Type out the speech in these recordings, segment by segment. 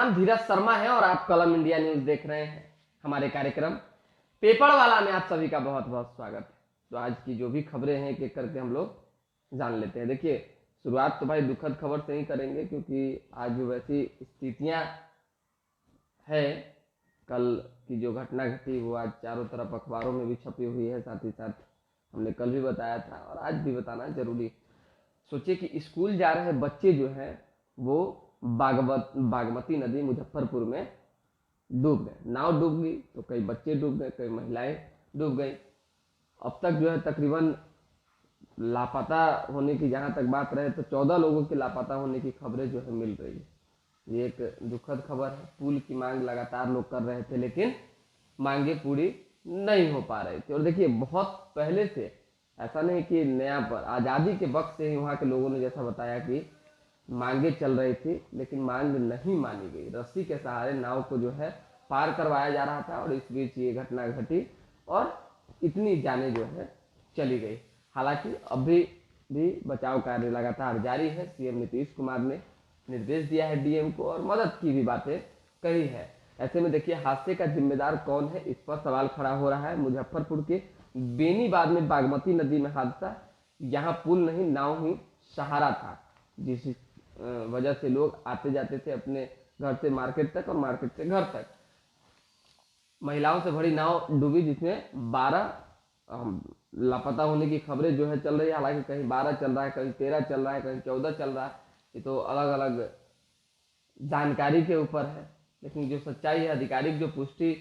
नाम धीरज शर्मा है और आप कलम इंडिया न्यूज देख रहे हैं। हमारे कार्यक्रम पेपर वाला में आप सभी का बहुत बहुत स्वागत है। तो आज की जो भी खबरें हैं एक करके हम लोग जान लेते हैं। देखिए, शुरुआत तो भाई दुखद खबर से ही करेंगे, क्योंकि आज जो वैसी स्थितियां है, कल की जो घटना घटी वो आज चारों तरफ अखबारों में भी छपी हुई है। साथ ही साथ हमने कल भी बताया था और आज भी बताना जरूरी। सोचिए कि स्कूल जा रहे बच्चे जो हैं वो बागमती नदी मुजफ्फरपुर में डूब गए। नाव डूब गई तो कई बच्चे डूब गए, कई महिलाएं डूब गई। अब तक जो है तकरीबन लापता होने की जहां तक बात रहे तो 14 लोगों के लापता होने की खबरें जो है मिल रही है। ये एक दुखद खबर है। पुल की मांग लगातार लोग कर रहे थे लेकिन मांगे पूरी नहीं हो पा रही थी। और देखिए, बहुत पहले से, ऐसा नहीं कि नया पर, आज़ादी के वक्त से ही वहाँ के लोगों ने जैसा बताया कि मांगे चल रही थी लेकिन मांग नहीं मानी गई। रस्सी के सहारे नाव को जो है पार करवाया जा रहा था और इस बीच ये घटना घटी और इतनी जाने जो है चली गई। हालांकि अभी भी बचाव कार्य लगातार जारी है। सीएम नीतीश कुमार ने निर्देश दिया है डीएम को और मदद की भी बातें कही है। ऐसे में देखिए, हादसे का जिम्मेदार कौन है, इस पर सवाल खड़ा हो रहा है। मुजफ्फरपुर के बेनीबाद में बागमती नदी में हादसा। यहाँ पुल नहीं, नाव ही सहारा था, जिस वजह से लोग आते जाते थे अपने घर से मार्केट तक और मार्केट से घर तक। महिलाओं से भरी नाव डूबी जिसमें 12 लापता होने की खबरें जो है चल रही है। हालांकि कहीं 12 चल रहा है, कहीं 13 चल रहा है, कहीं 14 चल रहा है। ये तो अलग अलग जानकारी के ऊपर है, लेकिन जो सच्चाई है, आधिकारिक जो पुष्टि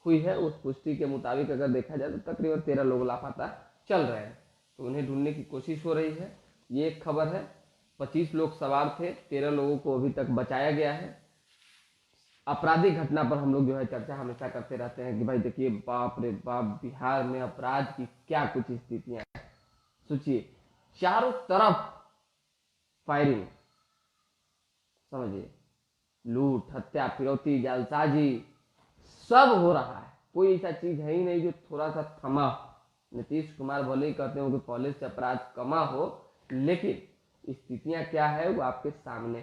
हुई है, उस पुष्टि के मुताबिक अगर देखा जाए तो तकरीबन 13 लोग लापता चल रहे हैं। तो उन्हें ढूंढने की कोशिश हो रही है। ये एक खबर है। 25 लोग सवार थे, 13 लोगों को अभी तक बचाया गया है। आपराधिक घटना पर हम लोग जो है चर्चा हमेशा करते रहते हैं कि भाई देखिए, बाप रे बाप, बिहार में अपराध की क्या कुछ स्थितियां हैं। सोचिए, चारों तरफ फायरिंग, समझिए, लूट, हत्या, फिरौती, जालसाजी सब हो रहा है। कोई ऐसा चीज है ही नहीं जो थोड़ा सा थमा। नीतीश कुमार भले ही कहते हो कि पहले से अपराध कमा हो, लेकिन स्थितियां क्या है वो आपके सामने।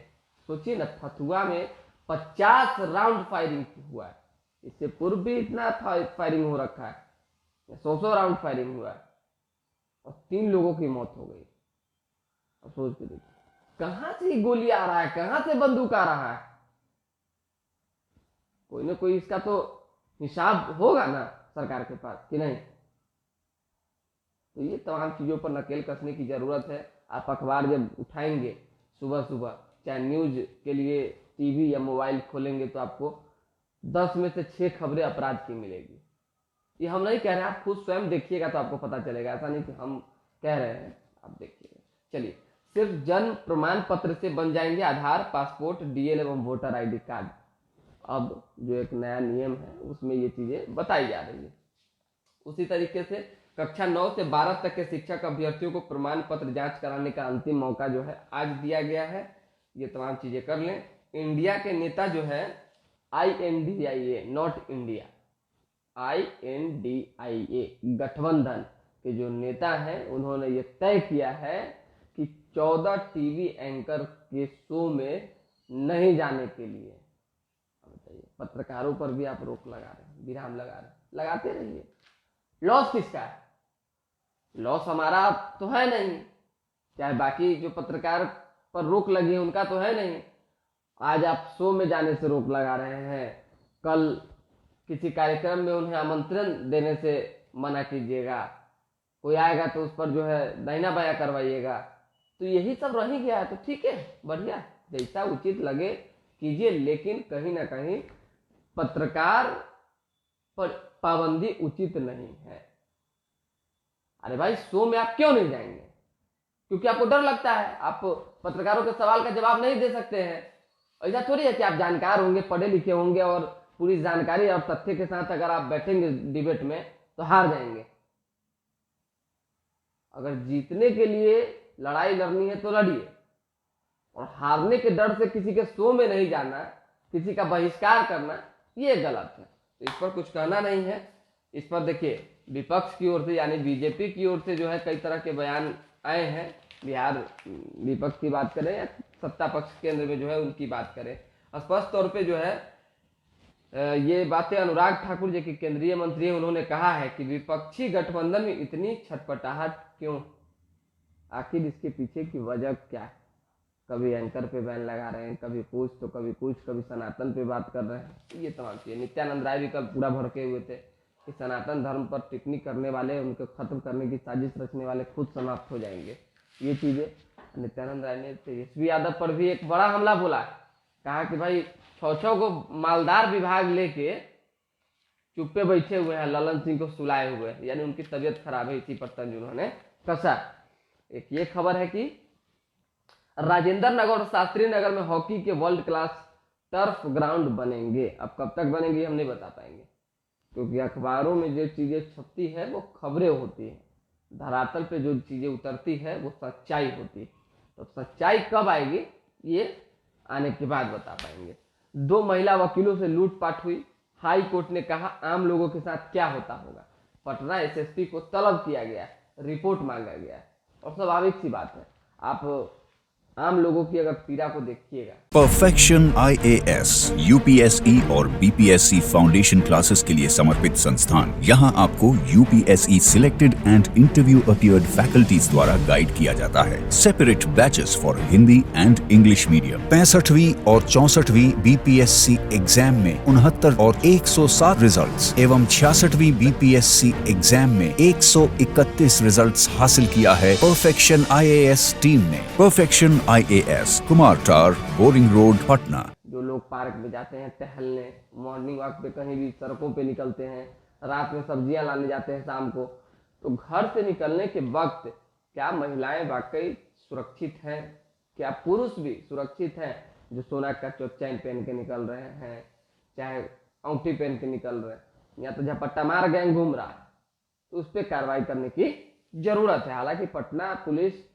सोचिए ना, फतुआ में 50 राउंड फायरिंग हुआ है। इससे पूर्व भी इतना फायरिंग हो रखा है, 100 राउंड फायरिंग हुआ है और 3 लोगों की मौत हो गई। अब सोच के देखिए, कहां से गोली आ रहा है, कहां से बंदूक आ रहा है। कोई ना कोई इसका तो हिसाब होगा ना सरकार के पास, कि नहीं। तो ये तमाम चीजों पर नकेल कसने की जरूरत है। आप अखबार जब उठाएंगे सुबह सुबह, चाहे न्यूज के लिए टीवी या मोबाइल खोलेंगे, तो आपको 10 में से 6 खबरें अपराध की मिलेगी। ये हम नहीं कह रहे हैं, आप खुद स्वयं देखिएगा तो आपको पता चलेगा। ऐसा नहीं कि हम कह रहे हैं, आप देखिएगा। चलिए, सिर्फ जन्म प्रमाण पत्र से बन जाएंगे आधार, पासपोर्ट, डीएल एवं वोटर आईडी कार्ड। अब जो एक नया नियम है उसमें ये चीजें बताई जा रही है। उसी तरीके से कक्षा 9 से 12 तक के शिक्षक अभ्यर्थियों को प्रमाण पत्र जांच कराने का अंतिम मौका जो है आज दिया गया है। ये तमाम चीजें कर लें। इंडिया के नेता जो है INDIA, नॉट इंडिया, INDIA गठबंधन के जो नेता हैं, उन्होंने ये तय किया है कि 14 टीवी एंकर के शो में नहीं जाने के लिए। बताइए, पत्रकारों पर भी आप रोक लगा रहे हैं, विराम लगा रहे हैं, लगाते रहिए। लॉस किसका है? लॉस हमारा तो है नहीं, चाहे बाकी जो पत्रकार पर रोक लगी है उनका तो है नहीं। आज आप शो में जाने से रोक लगा रहे हैं, कल किसी कार्यक्रम में उन्हें आमंत्रण देने से मना कीजिएगा, कोई आएगा तो उस पर जो है दाहिना बायां करवाइएगा। तो यही सब रह गया है। तो ठीक है, बढ़िया, जैसा उचित लगे कीजिए, लेकिन कहीं ना कहीं पत्रकार पर पाबंदी उचित नहीं है। अरे भाई, शो में आप क्यों नहीं जाएंगे? क्योंकि आपको डर लगता है, आप पत्रकारों के सवाल का जवाब नहीं दे सकते हैं। ऐसा थोड़ी है कि आप जानकार होंगे, पढ़े लिखे होंगे और पूरी जानकारी और तथ्य के साथ अगर आप बैठेंगे डिबेट में तो हार जाएंगे। अगर जीतने के लिए लड़ाई लड़नी है तो लड़िए, और हारने के डर से किसी के शो में नहीं जाना, किसी का बहिष्कार करना, ये गलत है। तो इस पर कुछ कहना नहीं है। इस पर देखिए, विपक्ष की ओर से यानी बीजेपी की ओर से जो है कई तरह के बयान आए हैं। बिहार विपक्ष की बात करें या सत्ता पक्ष केंद्र में जो है उनकी बात करें, स्पष्ट तौर पे जो है ये बातें अनुराग ठाकुर जी की केंद्रीय मंत्री है, उन्होंने कहा है कि विपक्षी गठबंधन में इतनी छटपटाहट क्यों, आखिर इसके पीछे की वजह क्या है। कभी एंकर पे बैन लगा रहे हैं, कभी कुछ तो कभी कुछ, कभी सनातन पे बात कर रहे हैं, ये तमाम चीजें। नित्यानंद राय भी कल पूरा भड़के हुए थे कि सनातन धर्म पर टिप्पणी करने वाले, उनको खत्म करने की साजिश रचने वाले खुद समाप्त हो जाएंगे, ये चीजें। नित्यानंद राय ने तेजस्वी यादव पर भी एक बड़ा हमला बोला, कहा कि भाई छौ को मालदार विभाग लेके चुप्पे बैठे हुए हैं, ललन सिंह को सुलाए हुए हैं, यानी उनकी तबीयत खराब है, इसी पर तंज उन्होंने कसा। एक ये खबर है कि राजेंद्र नगर और शास्त्री नगर में हॉकी के वर्ल्ड क्लास टर्फ ग्राउंड बनेंगे। अब कब तक बनेंगे हम नहीं बता पाएंगे, क्योंकि अखबारों में जो चीजें छपती है वो खबरें होती है, धरातल पे जो चीजें उतरती है वो सच्चाई होती है। तो सच्चाई कब आएगी ये आने के बाद बता पाएंगे। 2 महिला वकीलों से लूटपाट हुई, हाई कोर्ट ने कहा आम लोगों के साथ क्या होता होगा। पटना एसएसपी को तलब किया गया, रिपोर्ट मांगा गया, और स्वाभाविक सी बात है, आप आम लोगों की अगर पीड़ा को देखिएगा। परफेक्शन IAS, UPSE और BPSC फाउंडेशन क्लासेस के लिए समर्पित संस्थान। यहाँ आपको UPSE selected and interview appeared faculties द्वारा गाइड किया जाता है। Separate batches for Hindi and English medium. 65वीं और 64वीं BPSC एग्जाम में 69 और 107 रिजल्ट्स एवं 66वीं BPSC एग्जाम में 131 रिजल्ट्स हासिल किया है परफेक्शन IAS टीम ने। परफेक्शन IAS, कुमार टार, बोरिंग रोड, पटना। जो लोग पार्क में जाते हैं टहलने, मॉर्निंग वॉक पे, कहीं भी सड़कों पे निकलते हैं, रात में सब्जियां लाने जाते हैं शाम को, तो घर से निकलने के वक्त क्या महिलाएं वाकई सुरक्षित हैं, क्या पुरुष भी सुरक्षित हैं, जो सोना का चैन पहन के निकल रहे हैं, चाहे अंगूठी पहन के निकल रहे हैं, या तो झपट्टा मार गैंग घूम रहा है, तो उस पर कार्रवाई करने की जरूरत है। हालांकि पटना पुलिस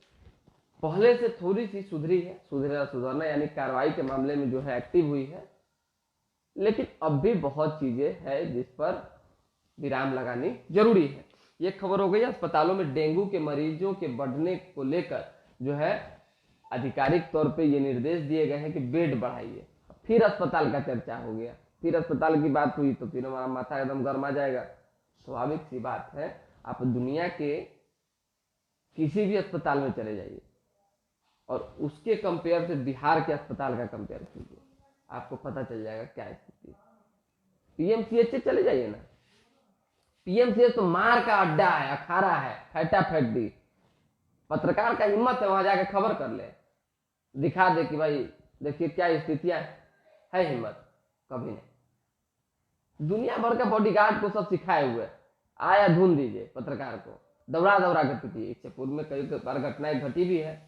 पहले से थोड़ी सी सुधरी है, सुधरना यानी कार्रवाई के मामले में जो है एक्टिव हुई है, लेकिन अब भी बहुत चीजें हैं जिस पर विराम लगानी जरूरी है। ये खबर हो गई अस्पतालों में डेंगू के मरीजों के बढ़ने को लेकर जो है आधिकारिक तौर पे ये निर्देश दिए गए हैं कि बेड बढ़ाइए। फिर अस्पताल का चर्चा हो गया, फिर अस्पताल की बात हुई तो फिर हमारा माथा एकदम गर्मा जाएगा। स्वाभाविक सी बात है, आप दुनिया के किसी भी अस्पताल में चले जाइए और उसके कंपेयर से बिहार के अस्पताल का कंपेयर कीजिए, आपको पता चल जाएगा क्या स्थिति। PMCH से चले जाइए ना, PMCH तो मार का अड्डा है, अखाड़ा है, फैटा फैटी। पत्रकार का हिम्मत है वहां जाके खबर कर ले, दिखा दे कि भाई देखिए क्या स्थितियां है, हिम्मत कभी नहीं। दुनिया भर का बॉडीगार्ड को सब सिखाए हुए, आया ढूंढ दीजिए पत्रकार को, दौड़ा दौड़ा के पीटिए। इससे पूर्व में कई बार घटनाएं घटी भी है।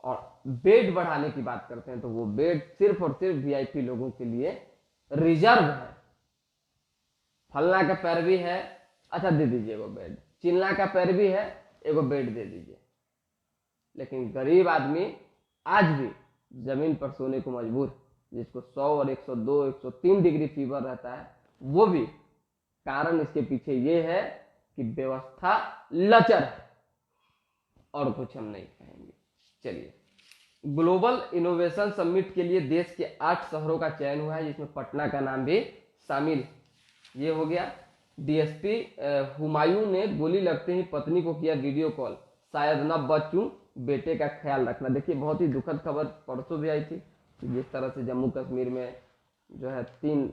और बेड बढ़ाने की बात करते हैं तो वो बेड सिर्फ और सिर्फ VIP लोगों के लिए रिजर्व है। फलना का पैरवी है, अच्छा दे दीजिए वो बेड, चिल्ला का पैरवी है, एगो बेड दे दीजिए। लेकिन गरीब आदमी आज भी जमीन पर सोने को मजबूर, जिसको 100 और 102 103 डिग्री फीवर रहता है, वो भी कारण इसके पीछे ये है कि व्यवस्था लचर है, और कुछ हम नहीं कहेंगे। चलिए, ग्लोबल इनोवेशन समिट के लिए देश के 8 शहरों का चयन हुआ है, जिसमें पटना का नाम भी शामिल। ये हो गया। DSP हुमायूं ने गोली लगते ही पत्नी को किया वीडियो कॉल, शायद न बचूं, बेटे का ख्याल रखना। देखिए, बहुत ही दुखद खबर परसों भी आई थी कि जिस तरह से जम्मू कश्मीर में जो है 3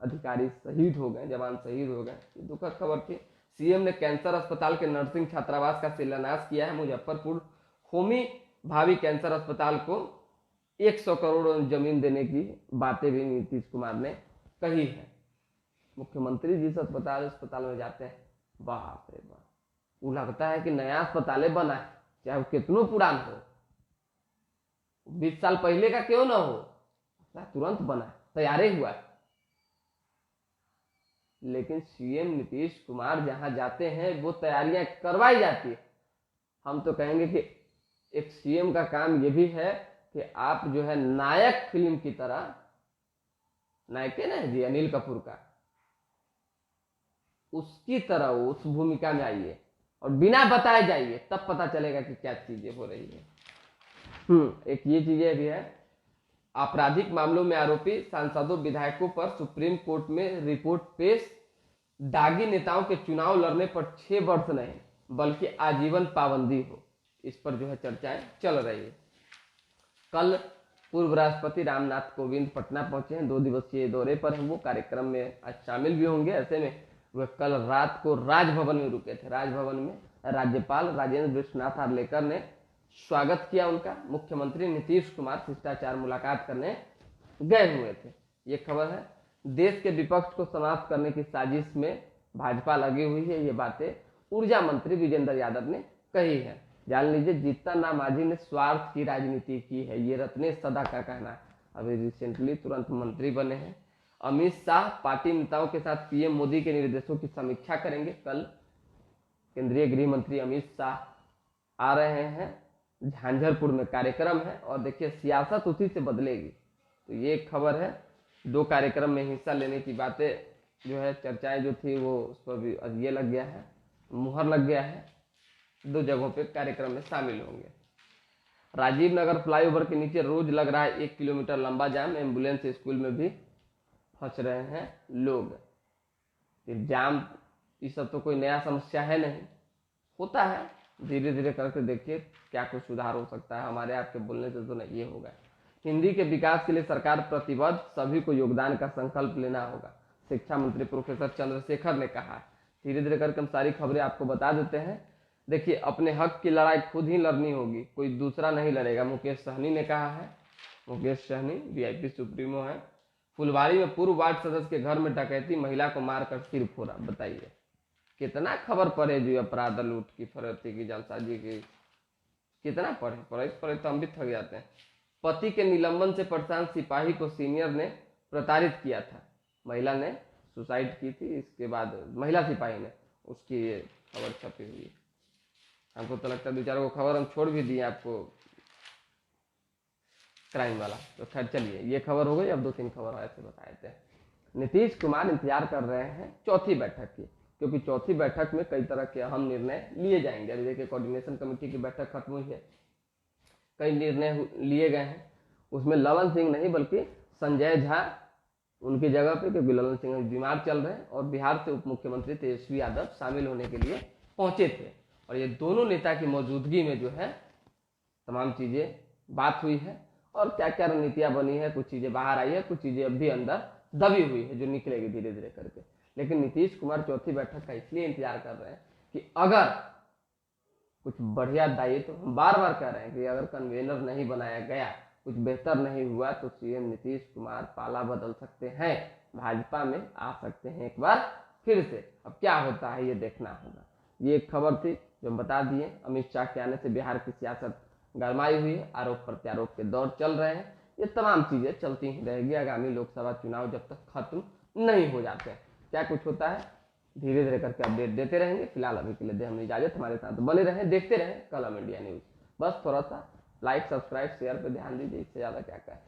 अधिकारी शहीद हो गए, जवान शहीद हो गए, ये दुखद खबर थी। CM ने कैंसर अस्पताल के नर्सिंग छात्रावास का शिलान्यास किया है। मुजफ्फरपुर होमी भावी कैंसर अस्पताल को 100 करोड़ जमीन देने की बातें भी नीतीश कुमार ने कही है। मुख्यमंत्री जिस अस्पताल में जाते हैं, बाप रे बाप, वो लगता है कि नया अस्पताल बना है, चाहे वो कितनों पुरान हो, 20 साल पहले का क्यों ना हो, तुरंत बना है, तैयार हुआ है। लेकिन CM नीतीश कुमार जहां जाते हैं वो तैयारियां करवाई जाती है। हम तो कहेंगे कि एक CM का काम ये भी है कि आप जो है नायक फिल्म की तरह, नायक है ना जी अनिल कपूर का, उसकी तरह उस भूमिका में आइए और बिना बताए जाइए, तब पता चलेगा कि क्या चीजें हो रही है। एक ये चीजें भी है। आपराधिक मामलों में आरोपी सांसदों विधायकों पर सुप्रीम कोर्ट में रिपोर्ट पेश। दागी नेताओं के चुनाव लड़ने पर 6 वर्ष नहीं बल्कि आजीवन पाबंदी हो, इस पर जो है चर्चाएं चल रही है। कल पूर्व राष्ट्रपति रामनाथ कोविंद पटना पहुंचे हैं, 2 दिवसीय दौरे पर हैं वो, कार्यक्रम में आज शामिल भी होंगे। ऐसे में वह कल रात को राजभवन में रुके थे। राजभवन में राज्यपाल राजेंद्र विश्वनाथ हार्लेकर ने स्वागत किया उनका। मुख्यमंत्री नीतीश कुमार शिष्टाचार मुलाकात करने गए हुए थे। ये खबर है। देश के विपक्ष को समाप्त करने की साजिश में भाजपा लगी हुई है, ये बातें ऊर्जा मंत्री विजेंद्र यादव ने कही है। जान लीजिए, जीतन राम मांझी ने स्वार्थ की राजनीति की है, ये रत्नेश सदा का कहना है। अभी रिसेंटली तुरंत मंत्री बने हैं। अमित शाह पार्टी नेताओं के साथ पीएम मोदी के निर्देशों की समीक्षा करेंगे। कल केंद्रीय गृह मंत्री अमित शाह आ रहे हैं, झांझरपुर में कार्यक्रम है और देखिए सियासत उसी से बदलेगी। तो ये खबर है। 2 कार्यक्रम में हिस्सा लेने की बातें जो है, चर्चाएं जो थी वो उस पर भी ये लग गया है, मुहर लग गया है। 2 जगहों पे कार्यक्रम में शामिल होंगे। राजीव नगर फ्लाईओवर के नीचे रोज लग रहा है 1 किलोमीटर लंबा जाम। एम्बुलेंस स्कूल में भी फंस रहे हैं लोग। जाम ये सब तो कोई नया समस्या है नहीं, होता है। धीरे धीरे करके देखिए क्या कुछ सुधार हो सकता है। हमारे आपके बोलने से तो नहीं ये होगा। हिंदी के विकास के लिए सरकार प्रतिबद्ध, सभी को योगदान का संकल्प लेना होगा, शिक्षा मंत्री प्रोफेसर चंद्रशेखर ने कहा। धीरे धीरे करके हम सारी खबरें आपको बता देते हैं। देखिए, अपने हक की लड़ाई खुद ही लड़नी होगी, कोई दूसरा नहीं लड़ेगा, मुकेश सहनी ने कहा है। मुकेश सहनी वीआईपी सुप्रीमो है। फुलवारी में पूर्व वार्ड सदस्य के घर में डकैती, महिला को मारकर सिर फोड़ा। बताइए कितना खबर पढ़े जो अपराध, लूट की, फरोख्ती की, जालसाजी की, कितना पढ़े तो हम भी थक जाते हैं। पति के निलंबन से परेशान सिपाही को सीनियर ने प्रताड़ित किया था। महिला ने सुसाइड की थी, इसके बाद महिला सिपाही ने, उसकी ये खबर छपी हुई है। हमको तो लगता है 2-4 को खबर हम छोड़ भी दिए आपको क्राइम वाला। तो खैर चलिए, ये खबर हो गई। अब 2-3 खबर ऐसे बताए थे। नीतीश कुमार इंतजार कर रहे हैं चौथी बैठक की, क्योंकि चौथी बैठक में कई तरह के अहम निर्णय लिए जाएंगे। अभी देखिए, कोऑर्डिनेशन कमेटी की बैठक खत्म हुई है, कई निर्णय लिए गए हैं। उसमें ललन सिंह नहीं बल्कि संजय झा उनकी जगह पे, क्योंकि ललन सिंह बीमार चल रहे हैं, और बिहार से उप मुख्यमंत्री तेजस्वी यादव शामिल होने के लिए पहुंचे थे। और ये दोनों नेता की मौजूदगी में जो है तमाम चीजें बात हुई है और क्या क्या रणनीतियां बनी है। कुछ चीजें बाहर आई है, कुछ चीजें अभी अंदर दबी हुई है जो निकलेगी धीरे धीरे करके। लेकिन नीतीश कुमार चौथी बैठक का इसलिए इंतजार कर रहे हैं कि अगर कुछ बढ़िया दायित्व, हम बार बार कह रहे हैं कि अगर कन्वेनर नहीं बनाया गया, कुछ बेहतर नहीं हुआ, तो सीएम नीतीश कुमार पाला बदल सकते हैं, भाजपा में आ सकते हैं एक बार फिर से। अब क्या होता है ये देखना होगा। ये एक खबर थी जो हम बता दिए। अमित शाह के आने से बिहार की सियासत गरमाई हुई है, आरोप प्रत्यारोप के दौर चल रहे हैं। ये तमाम चीजें चलती ही रहेगी आगामी लोकसभा चुनाव जब तक खत्म नहीं हो जाते। क्या कुछ होता है धीरे धीरे करके अपडेट देते रहेंगे। फिलहाल अभी के लिए दे हमें इजाजत। हमारे साथ बने रहें, देखते रहें कलम इंडिया न्यूज। बस थोड़ा सा लाइक, सब्सक्राइब, शेयर पे ध्यान दीजिए, इससे ज्यादा क्या कहें।